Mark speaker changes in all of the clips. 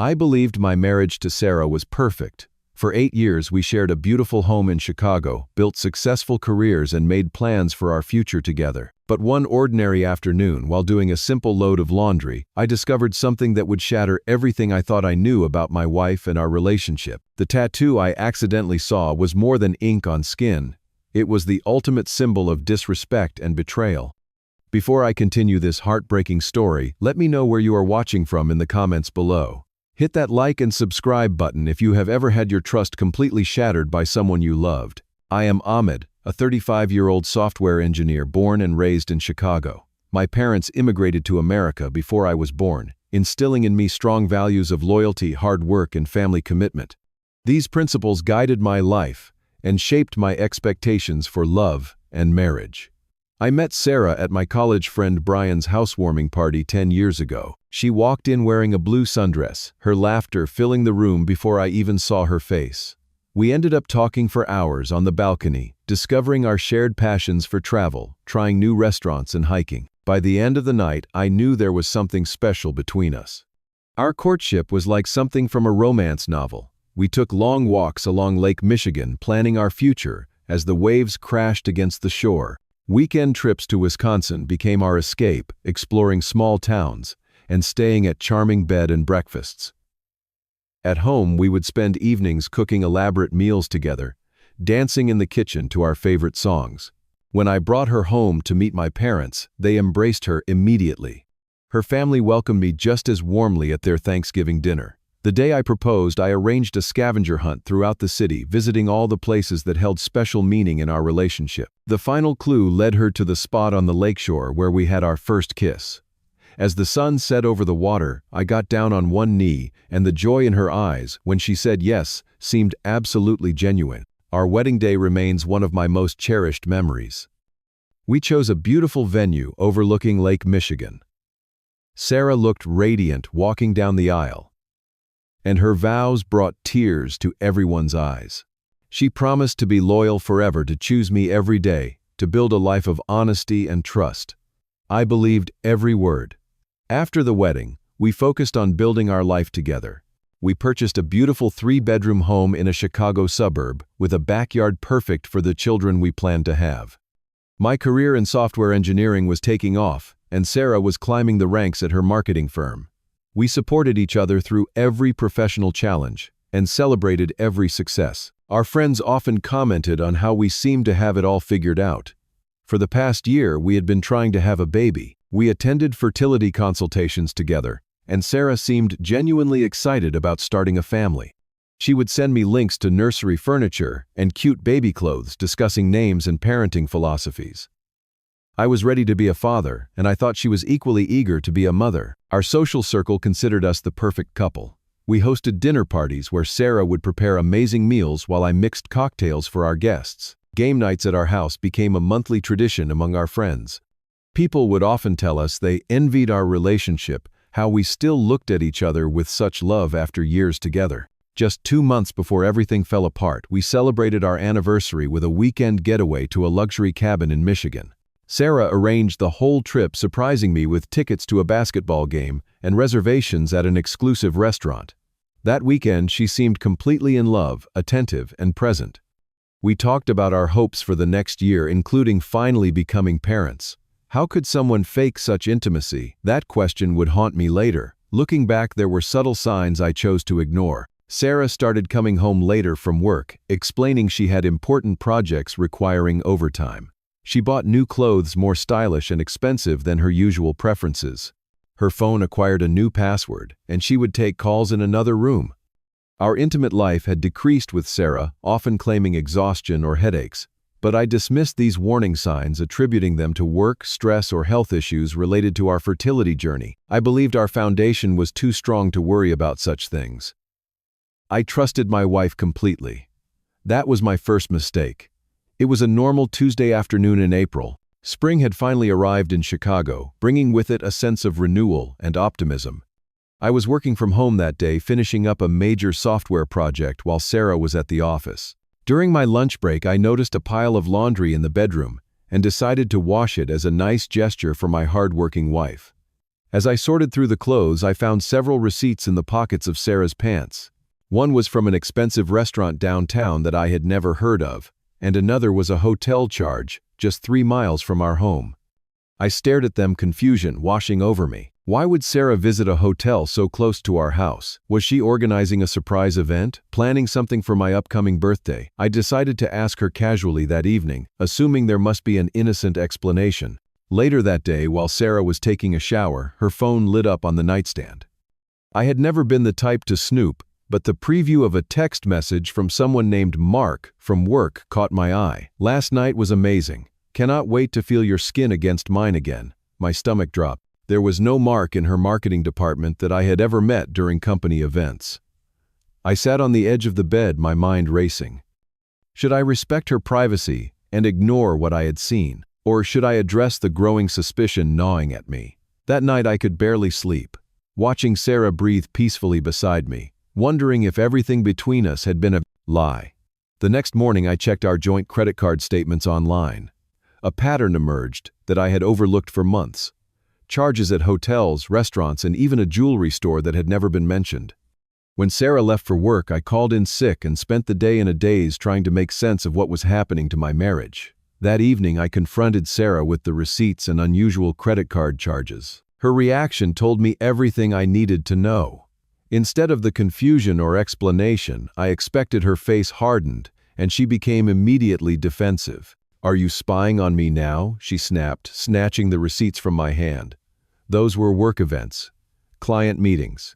Speaker 1: I believed my marriage to Sarah was perfect. For 8 years, we shared a beautiful home in Chicago, built successful careers, and made plans for our future together. But one ordinary afternoon, while doing a simple load of laundry, I discovered something that would shatter everything I thought I knew about my wife and our relationship. The tattoo I accidentally saw was more than ink on skin. It was the ultimate symbol of disrespect and betrayal. Before I continue this heartbreaking story, let me know where you are watching from in the comments below. Hit that like and subscribe button if you have ever had your trust completely shattered by someone you loved. I am Ahmed, a 35-year-old software engineer born and raised in Chicago. My parents immigrated to America before I was born, instilling in me strong values of loyalty, hard work, and family commitment. These principles guided my life and shaped my expectations for love and marriage. I met Sarah at my college friend Brian's housewarming party 10 years ago. She walked in wearing a blue sundress, her laughter filling the room before I even saw her face. We ended up talking for hours on the balcony, discovering our shared passions for travel, trying new restaurants, and hiking. By the end of the night, I knew there was something special between us. Our courtship was like something from a romance novel. We took long walks along Lake Michigan, planning our future as the waves crashed against the shore. Weekend trips to Wisconsin became our escape, exploring small towns and staying at charming bed and breakfasts. At home, we would spend evenings cooking elaborate meals together, dancing in the kitchen to our favorite songs. When I brought her home to meet my parents, they embraced her immediately. Her family welcomed me just as warmly at their Thanksgiving dinner. The day I proposed, I arranged a scavenger hunt throughout the city, visiting all the places that held special meaning in our relationship. The final clue led her to the spot on the lakeshore where we had our first kiss. As the sun set over the water, I got down on one knee, and the joy in her eyes when she said yes seemed absolutely genuine. Our wedding day remains one of my most cherished memories. We chose a beautiful venue overlooking Lake Michigan. Sarah looked radiant walking down the aisle, and her vows brought tears to everyone's eyes. She promised to be loyal forever, to choose me every day, to build a life of honesty and trust. I believed every word. After the wedding, we focused on building our life together. We purchased a beautiful 3-bedroom home in a Chicago suburb with a backyard perfect for the children we planned to have. My career in software engineering was taking off, and Sarah was climbing the ranks at her marketing firm. We supported each other through every professional challenge and celebrated every success. Our friends often commented on how we seemed to have it all figured out. For the past year, we had been trying to have a baby. We attended fertility consultations together, and Sarah seemed genuinely excited about starting a family. She would send me links to nursery furniture and cute baby clothes, discussing names and parenting philosophies. I was ready to be a father, and I thought she was equally eager to be a mother. Our social circle considered us the perfect couple. We hosted dinner parties where Sarah would prepare amazing meals while I mixed cocktails for our guests. Game nights at our house became a monthly tradition among our friends. People would often tell us they envied our relationship, how we still looked at each other with such love after years together. Just 2 months before everything fell apart, we celebrated our anniversary with a weekend getaway to a luxury cabin in Michigan. Sarah arranged the whole trip, surprising me with tickets to a basketball game and reservations at an exclusive restaurant. That weekend, she seemed completely in love, attentive, and present. We talked about our hopes for the next year, including finally becoming parents. How could someone fake such intimacy? That question would haunt me later. Looking back, there were subtle signs I chose to ignore. Sarah started coming home later from work, explaining she had important projects requiring overtime. She bought new clothes more stylish and expensive than her usual preferences. Her phone acquired a new password, and she would take calls in another room. Our intimate life had decreased with Sarah, often claiming exhaustion or headaches. But I dismissed these warning signs, attributing them to work, stress, or health issues related to our fertility journey. I believed our foundation was too strong to worry about such things. I trusted my wife completely. That was my first mistake. It was a normal Tuesday afternoon in April. Spring had finally arrived in Chicago, bringing with it a sense of renewal and optimism. I was working from home that day, finishing up a major software project while Sarah was at the office. During my lunch break, I noticed a pile of laundry in the bedroom and decided to wash it as a nice gesture for my hardworking wife. As I sorted through the clothes, I found several receipts in the pockets of Sarah's pants. One was from an expensive restaurant downtown that I had never heard of, and another was a hotel charge, just 3 miles from our home. I stared at them, confusion washing over me. Why would Sarah visit a hotel so close to our house? Was she organizing a surprise event, planning something for my upcoming birthday? I decided to ask her casually that evening, assuming there must be an innocent explanation. Later that day, while Sarah was taking a shower, her phone lit up on the nightstand. I had never been the type to snoop, but the preview of a text message from someone named Mark from work caught my eye. "Last night was amazing. Cannot wait to feel your skin against mine again." My stomach dropped. There was no Mark in her marketing department that I had ever met during company events. I sat on the edge of the bed, my mind racing. Should I respect her privacy and ignore what I had seen? Or should I address the growing suspicion gnawing at me? That night I could barely sleep, watching Sarah breathe peacefully beside me, wondering if everything between us had been a lie. The next morning I checked our joint credit card statements online. A pattern emerged that I had overlooked for months. Charges at hotels, restaurants, and even a jewelry store that had never been mentioned. When Sarah left for work, I called in sick and spent the day in a daze trying to make sense of what was happening to my marriage. That evening, I confronted Sarah with the receipts and unusual credit card charges. Her reaction told me everything I needed to know. Instead of the confusion or explanation, I expected her face hardened, and she became immediately defensive. "Are you spying on me now?" she snapped, snatching the receipts from my hand. "Those were work events, client meetings.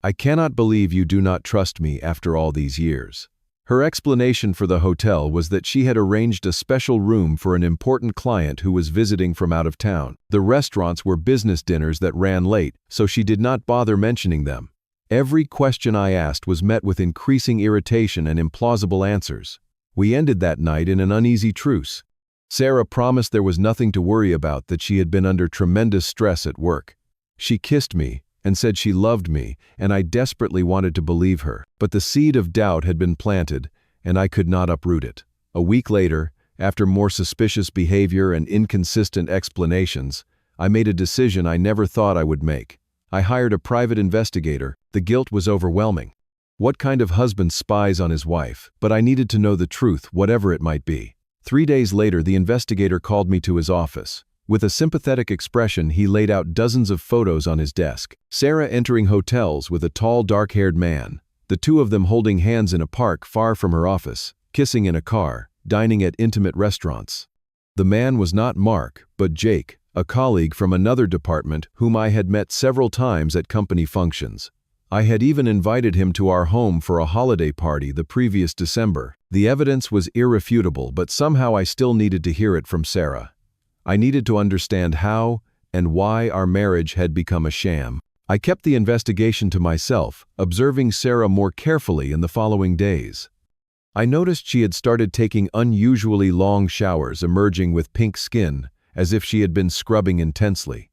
Speaker 1: I cannot believe you do not trust me after all these years." Her explanation for the hotel was that she had arranged a special room for an important client who was visiting from out of town. The restaurants were business dinners that ran late, so she did not bother mentioning them. Every question I asked was met with increasing irritation and implausible answers. We ended that night in an uneasy truce. Sarah promised there was nothing to worry about, that she had been under tremendous stress at work. She kissed me and said she loved me, and I desperately wanted to believe her. But the seed of doubt had been planted, and I could not uproot it. A week later, after more suspicious behavior and inconsistent explanations, I made a decision I never thought I would make. I hired a private investigator. The guilt was overwhelming. What kind of husband spies on his wife? But I needed to know the truth, whatever it might be. 3 days later, the investigator called me to his office. With a sympathetic expression, he laid out dozens of photos on his desk. Sarah entering hotels with a tall, dark-haired man, the two of them holding hands in a park far from her office, kissing in a car, dining at intimate restaurants. The man was not Mark, but Jake, a colleague from another department whom I had met several times at company functions. I had even invited him to our home for a holiday party the previous December. The evidence was irrefutable, but somehow I still needed to hear it from Sarah. I needed to understand how and why our marriage had become a sham. I kept the investigation to myself, observing Sarah more carefully in the following days. I noticed she had started taking unusually long showers, emerging with pink skin, as if she had been scrubbing intensely.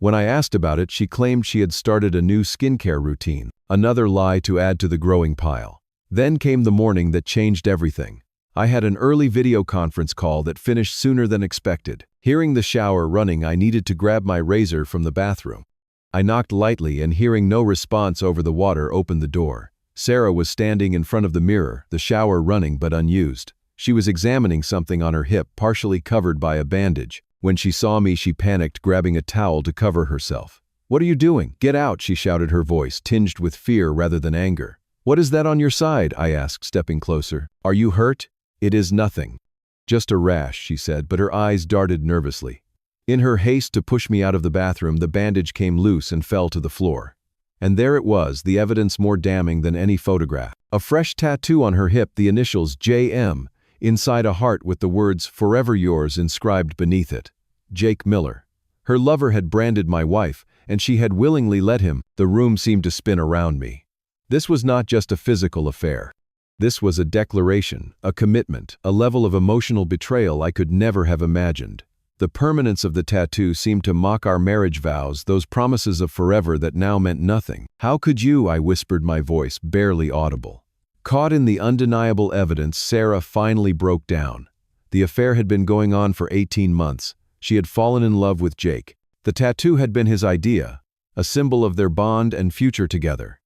Speaker 1: When I asked about it, she claimed she had started a new skincare routine, another lie to add to the growing pile. Then came the morning that changed everything. I had an early video conference call that finished sooner than expected. Hearing the shower running, I needed to grab my razor from the bathroom. I knocked lightly and, hearing no response over the water, opened the door. Sarah was standing in front of the mirror, the shower running but unused. She was examining something on her hip, partially covered by a bandage. When she saw me, she panicked, grabbing a towel to cover herself. "What are you doing? Get out," she shouted, her voice tinged with fear rather than anger. "What is that on your side?" I asked, stepping closer. "Are you hurt?" "It is nothing. Just a rash," she said, but her eyes darted nervously. In her haste to push me out of the bathroom, the bandage came loose and fell to the floor. And there it was, the evidence more damning than any photograph. A fresh tattoo on her hip, the initials JM, inside a heart with the words "Forever Yours" inscribed beneath it. Jake Miller. Her lover had branded my wife, and she had willingly let him. The room seemed to spin around me. This was not just a physical affair. This was a declaration, a commitment, a level of emotional betrayal I could never have imagined. The permanence of the tattoo seemed to mock our marriage vows, those promises of forever that now meant nothing. "How could you?" I whispered, my voice barely audible. Caught in the undeniable evidence, Sarah finally broke down. The affair had been going on for 18 months. She had fallen in love with Jake. The tattoo had been his idea, a symbol of their bond and future together.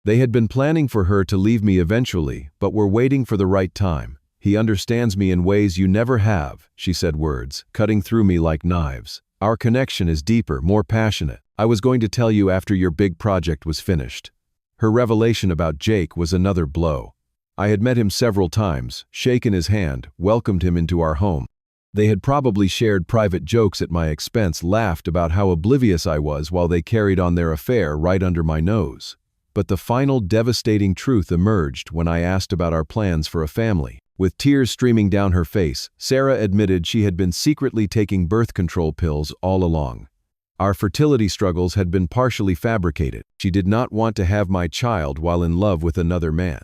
Speaker 1: They had been planning for her to leave me eventually, but were waiting for the right time. "He understands me in ways you never have," she said, words cutting through me like knives. "Our connection is deeper, more passionate. I was going to tell you after your big project was finished." Her revelation about Jake was another blow. I had met him several times, shaken his hand, welcomed him into our home. They had probably shared private jokes at my expense, laughed about how oblivious I was while they carried on their affair right under my nose. But the final devastating truth emerged when I asked about our plans for a family. With tears streaming down her face, Sarah admitted she had been secretly taking birth control pills all along. Our fertility struggles had been partially fabricated. She did not want to have my child while in love with another man.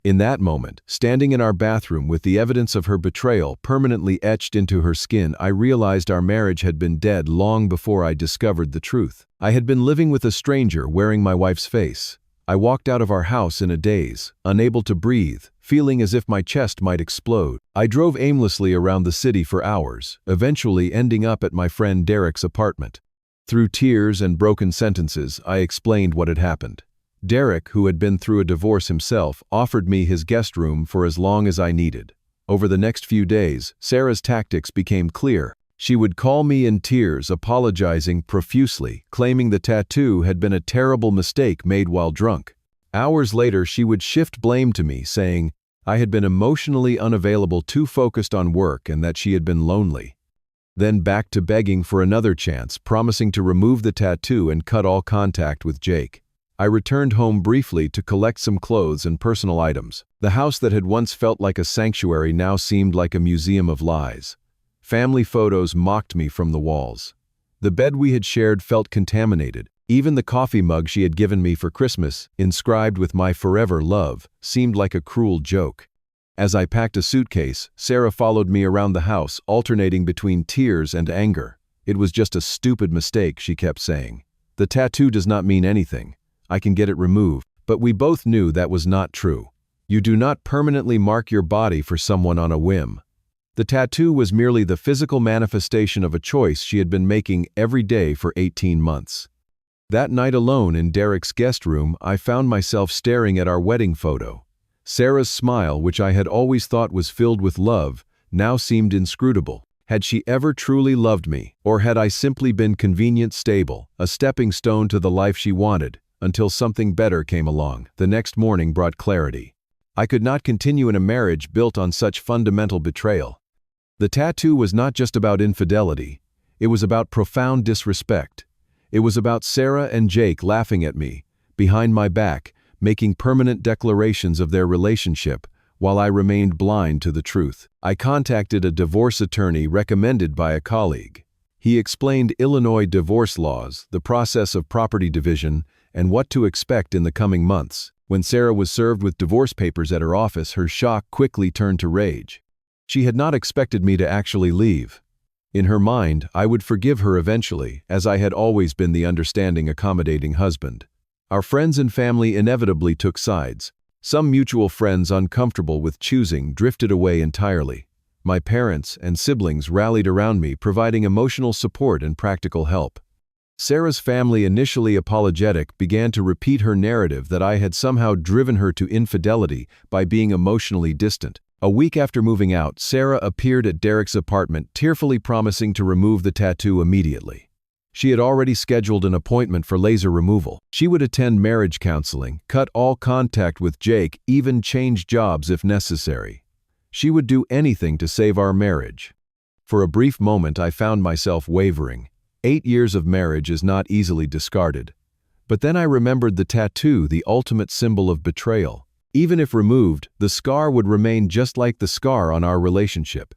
Speaker 1: In that moment, standing in our bathroom with the evidence of her betrayal permanently etched into her skin, I realized our marriage had been dead long before I discovered the truth. I had been living with a stranger wearing my wife's face. I walked out of our house in a daze, unable to breathe, feeling as if my chest might explode. I drove aimlessly around the city for hours, eventually ending up at my friend Derek's apartment. Through tears and broken sentences, I explained what had happened. Derek, who had been through a divorce himself, offered me his guest room for as long as I needed. Over the next few days, Sarah's tactics became clear. She would call me in tears, apologizing profusely, claiming the tattoo had been a terrible mistake made while drunk. Hours later, she would shift blame to me, saying I had been emotionally unavailable, too focused on work, and that she had been lonely. Then back to begging for another chance, promising to remove the tattoo and cut all contact with Jake. I returned home briefly to collect some clothes and personal items. The house that had once felt like a sanctuary now seemed like a museum of lies. Family photos mocked me from the walls. The bed we had shared felt contaminated. Even the coffee mug she had given me for Christmas, inscribed with my forever love, seemed like a cruel joke. As I packed a suitcase, Sarah followed me around the house, alternating between tears and anger. "It was just a stupid mistake," she kept saying. "The tattoo does not mean anything. I can get it removed." But we both knew that was not true. You do not permanently mark your body for someone on a whim. The tattoo was merely the physical manifestation of a choice she had been making every day for 18 months. That night alone in Derek's guest room, I found myself staring at our wedding photo. Sarah's smile, which I had always thought was filled with love, now seemed inscrutable. Had she ever truly loved me, or had I simply been convenient, stable, a stepping stone to the life she wanted, until something better came along? The next morning brought clarity. I could not continue in a marriage built on such fundamental betrayal. The tattoo was not just about infidelity. It was about profound disrespect. It was about Sarah and Jake laughing at me, behind my back, making permanent declarations of their relationship, while I remained blind to the truth. I contacted a divorce attorney recommended by a colleague. He explained Illinois divorce laws, the process of property division, and what to expect in the coming months. When Sarah was served with divorce papers at her office, her shock quickly turned to rage. She had not expected me to actually leave. In her mind, I would forgive her eventually, as I had always been the understanding, accommodating husband. Our friends and family inevitably took sides. Some mutual friends, uncomfortable with choosing, drifted away entirely. My parents and siblings rallied around me, providing emotional support and practical help. Sarah's family, initially apologetic, began to repeat her narrative that I had somehow driven her to infidelity by being emotionally distant. A week after moving out, Sarah appeared at Derek's apartment, tearfully promising to remove the tattoo immediately. She had already scheduled an appointment for laser removal. She would attend marriage counseling, cut all contact with Jake, even change jobs if necessary. She would do anything to save our marriage. For a brief moment, I found myself wavering. 8 years of marriage is not easily discarded. But then I remembered the tattoo, the ultimate symbol of betrayal. Even if removed, the scar would remain just like the scar on our relationship.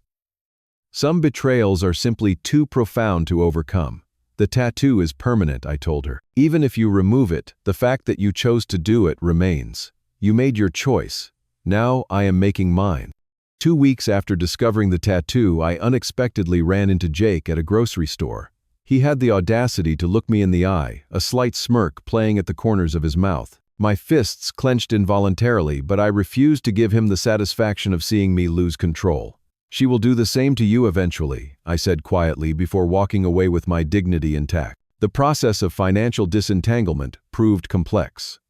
Speaker 1: Some betrayals are simply too profound to overcome. The tattoo is permanent, I told her. Even if you remove it, the fact that you chose to do it remains. You made your choice. Now I am making mine. 2 weeks after discovering the tattoo, I unexpectedly ran into Jake at a grocery store. He had the audacity to look me in the eye, a slight smirk playing at the corners of his mouth. My fists clenched involuntarily, but I refused to give him the satisfaction of seeing me lose control. She will do the same to you eventually, I said quietly before walking away with my dignity intact. The process of financial disentanglement proved complex.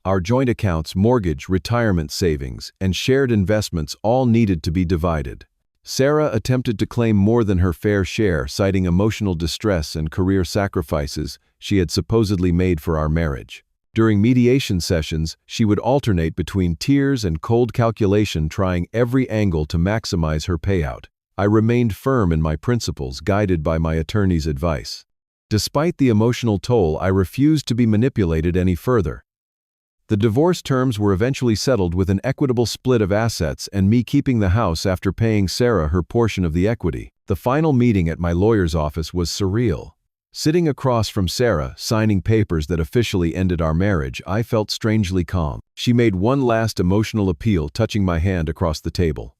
Speaker 1: Our joint accounts, mortgage, retirement savings, and shared investments all needed to be divided. Sarah attempted to claim more than her fair share, citing emotional distress and career sacrifices she had supposedly made for our marriage. During mediation sessions, she would alternate between tears and cold calculation, trying every angle to maximize her payout. I remained firm in my principles, guided by my attorney's advice. Despite the emotional toll, I refused to be manipulated any further. The divorce terms were eventually settled with an equitable split of assets and me keeping the house after paying Sarah her portion of the equity. The final meeting at my lawyer's office was surreal. Sitting across from Sarah, signing papers that officially ended our marriage, I felt strangely calm. She made one last emotional appeal, touching my hand across the table.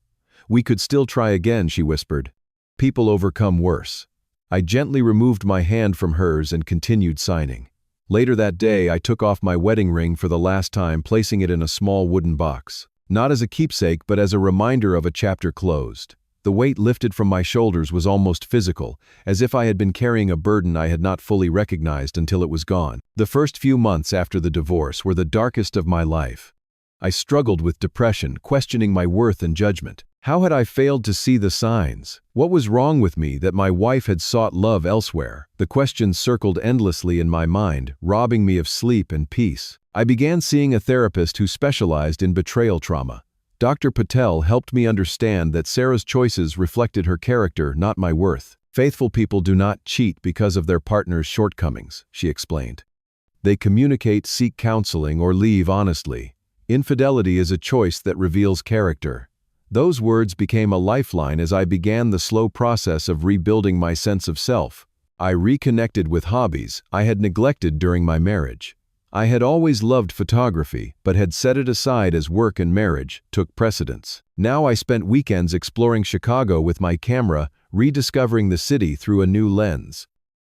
Speaker 1: "We could still try again," she whispered. "People overcome worse." I gently removed my hand from hers and continued signing. Later that day, I took off my wedding ring for the last time, placing it in a small wooden box. Not as a keepsake, but as a reminder of a chapter closed. The weight lifted from my shoulders was almost physical, as if I had been carrying a burden I had not fully recognized until it was gone. The first few months after the divorce were the darkest of my life. I struggled with depression, questioning my worth and judgment. How had I failed to see the signs? What was wrong with me that my wife had sought love elsewhere? The questions circled endlessly in my mind, robbing me of sleep and peace. I began seeing a therapist who specialized in betrayal trauma. Dr. Patel helped me understand that Sarah's choices reflected her character, not my worth. "Faithful people do not cheat because of their partner's shortcomings," she explained. "They communicate, seek counseling, or leave honestly. Infidelity is a choice that reveals character." Those words became a lifeline as I began the slow process of rebuilding my sense of self. I reconnected with hobbies I had neglected during my marriage. I had always loved photography, but had set it aside as work and marriage took precedence. Now I spent weekends exploring Chicago with my camera, rediscovering the city through a new lens.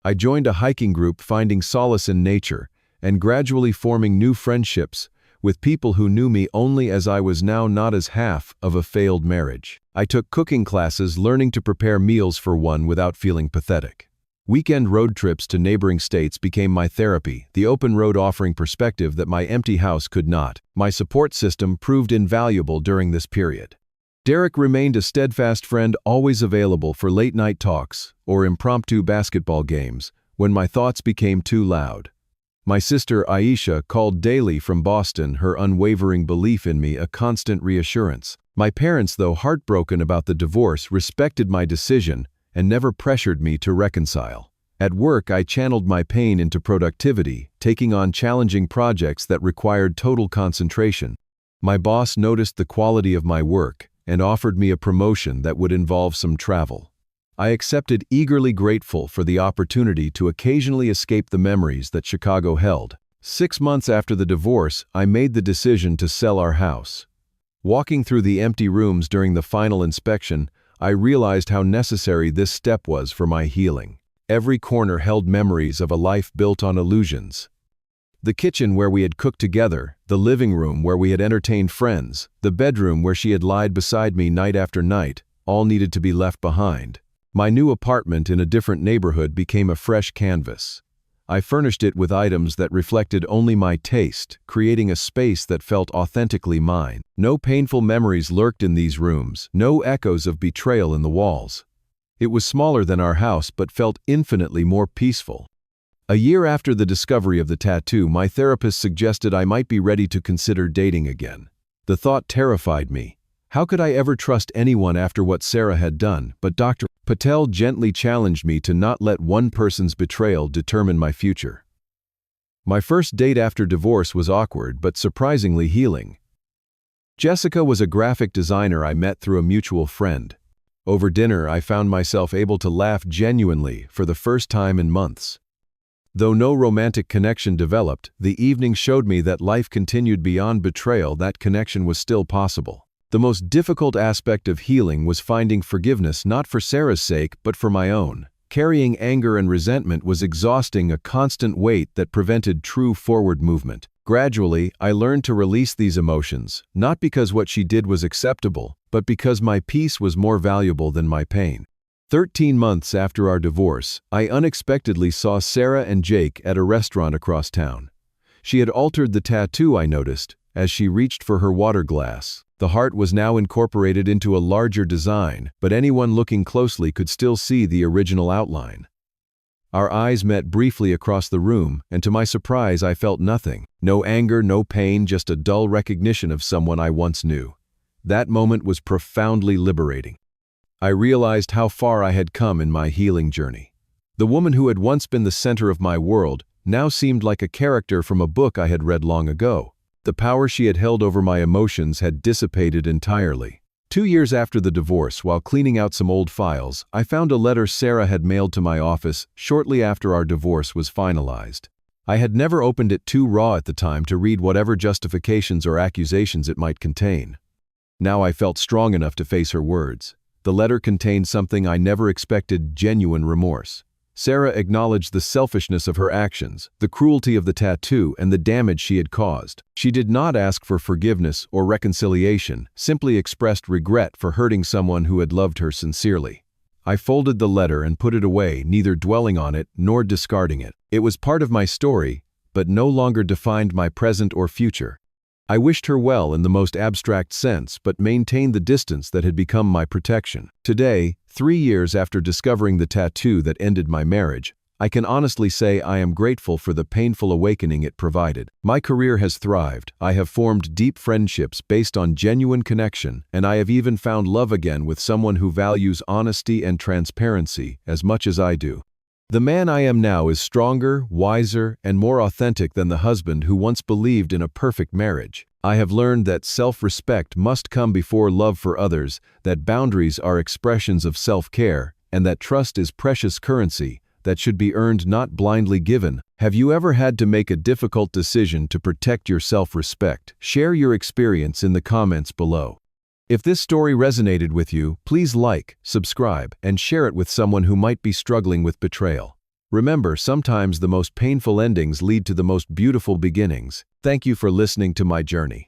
Speaker 1: I joined a hiking group, finding solace in nature, and gradually forming new friendships with people who knew me only as I was now, not as half of a failed marriage. I took cooking classes, learning to prepare meals for one without feeling pathetic. Weekend road trips to neighboring states became my therapy, the open road offering perspective that my empty house could not. My support system proved invaluable during this period. Derek remained a steadfast friend, always available for late-night talks or impromptu basketball games when my thoughts became too loud. My sister Aisha called daily from Boston, her unwavering belief in me a constant reassurance. My parents, though heartbroken about the divorce, respected my decision and never pressured me to reconcile. At work, I channeled my pain into productivity, taking on challenging projects that required total concentration. My boss noticed the quality of my work and offered me a promotion that would involve some travel. I accepted, eagerly grateful for the opportunity to occasionally escape the memories that Chicago held. 6 months after the divorce, I made the decision to sell our house. Walking through the empty rooms during the final inspection, I realized how necessary this step was for my healing. Every corner held memories of a life built on illusions. The kitchen where we had cooked together, the living room where we had entertained friends, the bedroom where she had lied beside me night after night, all needed to be left behind. My new apartment in a different neighborhood became a fresh canvas. I furnished it with items that reflected only my taste, creating a space that felt authentically mine. No painful memories lurked in these rooms, no echoes of betrayal in the walls. It was smaller than our house, but felt infinitely more peaceful. A year after the discovery of the tattoo, my therapist suggested I might be ready to consider dating again. The thought terrified me. How could I ever trust anyone after what Sarah had done? But Dr. Patel gently challenged me to not let one person's betrayal determine my future. My first date after divorce was awkward but surprisingly healing. Jessica was a graphic designer I met through a mutual friend. Over dinner, I found myself able to laugh genuinely for the first time in months. Though no romantic connection developed, the evening showed me that life continued beyond betrayal. That connection was still possible. The most difficult aspect of healing was finding forgiveness, not for Sarah's sake, but for my own. Carrying anger and resentment was exhausting, a constant weight that prevented true forward movement. Gradually, I learned to release these emotions, not because what she did was acceptable, but because my peace was more valuable than my pain. 13 months after our divorce, I unexpectedly saw Sarah and Jake at a restaurant across town. She had altered the tattoo, I noticed, as she reached for her water glass. The heart was now incorporated into a larger design, but anyone looking closely could still see the original outline. Our eyes met briefly across the room, and to my surprise I felt nothing. No anger, no pain, just a dull recognition of someone I once knew. That moment was profoundly liberating. I realized how far I had come in my healing journey. The woman who had once been the center of my world now seemed like a character from a book I had read long ago. The power she had held over my emotions had dissipated entirely. 2 years after the divorce, while cleaning out some old files, I found a letter Sarah had mailed to my office shortly after our divorce was finalized. I had never opened it too raw at the time to read whatever justifications or accusations it might contain. Now I felt strong enough to face her words. The letter contained something I never expected: genuine remorse. Sarah acknowledged the selfishness of her actions, the cruelty of the tattoo, and the damage she had caused. She did not ask for forgiveness or reconciliation, simply expressed regret for hurting someone who had loved her sincerely. I folded the letter and put it away, neither dwelling on it nor discarding it. It was part of my story, but no longer defined my present or future. I wished her well in the most abstract sense, but maintained the distance that had become my protection. Today, 3 years after discovering the tattoo that ended my marriage, I can honestly say I am grateful for the painful awakening it provided. My career has thrived. I have formed deep friendships based on genuine connection, and I have even found love again with someone who values honesty and transparency as much as I do. The man I am now is stronger, wiser, and more authentic than the husband who once believed in a perfect marriage. I have learned that self-respect must come before love for others, that boundaries are expressions of self-care, and that trust is precious currency that should be earned, not blindly given. Have you ever had to make a difficult decision to protect your self-respect? Share your experience in the comments below. If this story resonated with you, please like, subscribe, and share it with someone who might be struggling with betrayal. Remember, sometimes the most painful endings lead to the most beautiful beginnings. Thank you for listening to my journey.